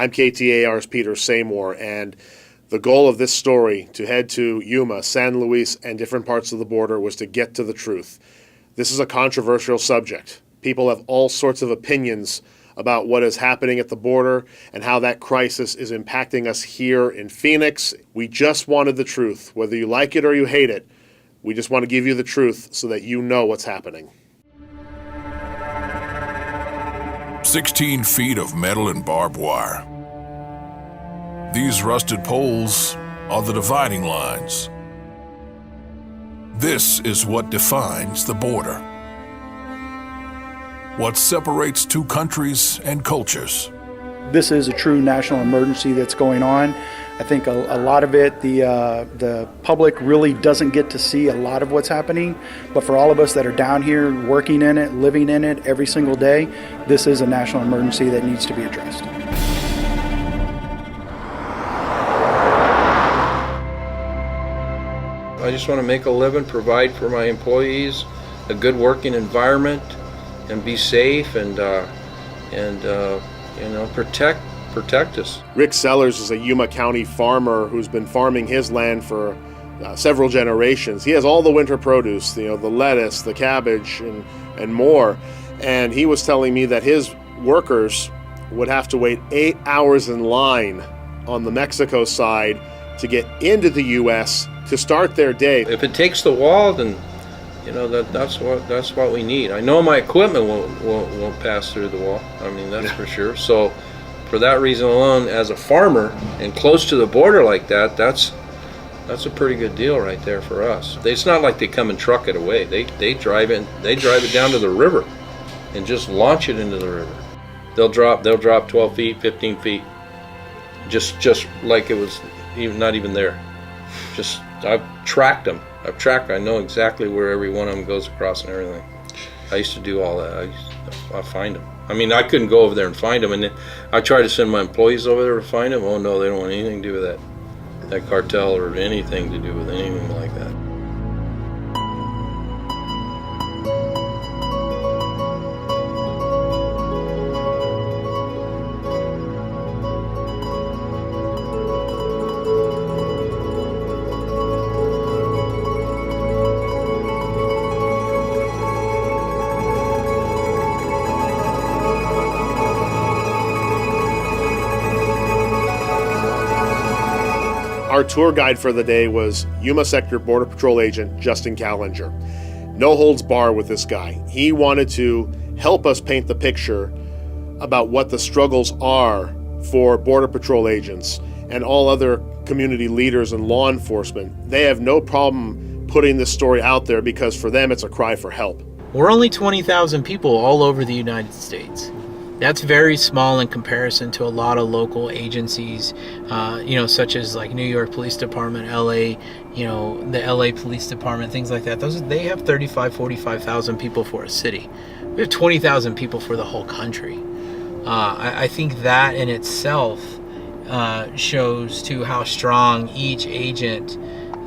I'm KTAR's Peter Seymour, and the goal of this story, to head to Yuma, San Luis, and different parts of the border, was to get to the truth. This is a controversial subject. People have all sorts of opinions about what is happening at the border and how that crisis is impacting us here in Phoenix. We just wanted the truth. Whether you like it or you hate it, we just want to give you the truth so that you know what's happening. 16 feet of metal and barbed wire. These rusted poles are the dividing lines. This is what defines the border. What separates two countries and cultures. This is a true national emergency that's going on. I think a lot of it, the public really doesn't get to see a lot of what's happening, but for all of us that are down here working in it, living in it every single day, this is a national emergency that needs to be addressed. I just want to make a living, provide for my employees, a good working environment, and be safe and protect us. Rick Sellers is a Yuma County farmer who's been farming his land for several generations. He has all the winter produce, the lettuce, the cabbage, and more. And he was telling me that his workers would have to wait 8 hours in line on the Mexico side to get into the U.S. to start their day. If it takes the wall, then that's what we need. I know my equipment won't pass through the wall. I mean, that's for sure. So for that reason alone, as a farmer and close to the border like that, that's a pretty good deal right there for us. It's not like they come and truck it away. They drive it down to the river and just launch it into the river. They'll drop 12 feet, 15 feet, just like it was not even there. I've tracked them. I know exactly where every one of them goes across and everything. I used to do all that. I find them. I mean, I couldn't go over there and find them, and then I tried to send my employees over there to find them. Oh no, they don't want anything to do with that cartel or anything to do with anything like that. Our tour guide for the day was Yuma Sector Border Patrol Agent Justin Callinger. No holds bar with this guy. He wanted to help us paint the picture about what the struggles are for Border Patrol agents and all other community leaders and law enforcement. They have no problem putting this story out there because for them it's a cry for help. We're only 20,000 people all over the United States. That's very small in comparison to a lot of local agencies, such as like New York Police Department, LA, the LA Police Department, things like that. They have 45,000 people for a city. We have 20,000 people for the whole country. I think that in itself shows to how strong each agent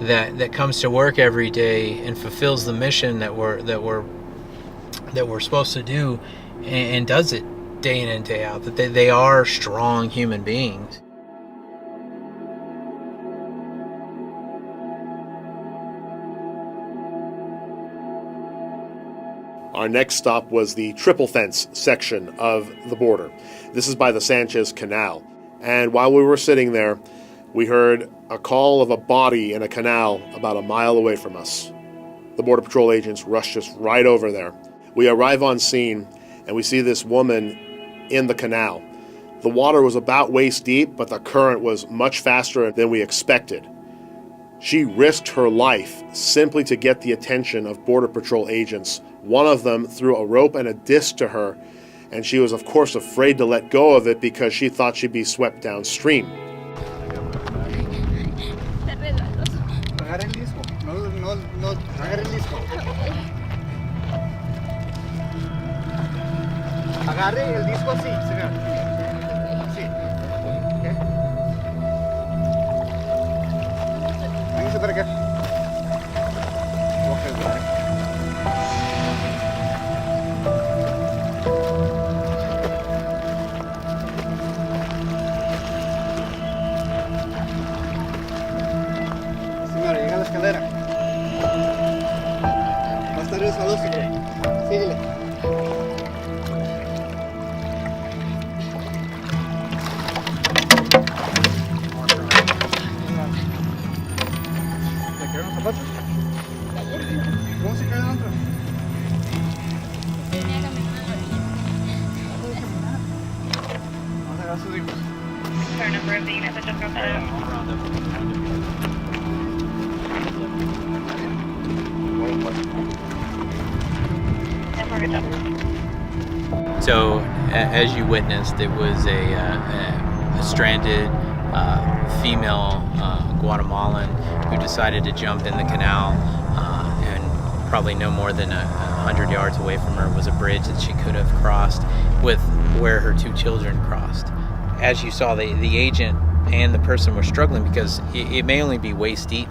that comes to work every day and fulfills the mission that we're supposed to do and does it day in and day out, that they are strong human beings. Our next stop was the triple fence section of the border. This is by the Sanchez Canal. And while we were sitting there, we heard a call of a body in a canal about a mile away from us. The Border Patrol agents rushed us right over there. We arrive on scene and we see this woman in the canal. The water was about waist deep, but the current was much faster than we expected. She risked her life simply to get the attention of Border Patrol agents. One of them threw a rope and a disc to her, and she was of course afraid to let go of it because she thought she'd be swept downstream. Agarre el disco así, señor. Sí. ¿Qué? Véngase para acá. salud si quieres. Síguele. ¿Le quedaron zapatos? ¿Cómo se queda adentro? Vamos a agarrar sus hijos. So, as you witnessed, it was a stranded female Guatemalan who decided to jump in the canal, and probably no more than 100 yards away from her was a bridge that she could have crossed with where her two children crossed. As you saw, the agent and the person were struggling because it may only be waist deep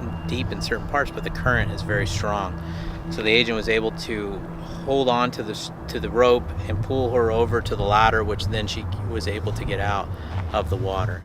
in certain parts, but the current is very strong. So the agent was able to hold on to the rope and pull her over to the ladder, which then she was able to get out of the water.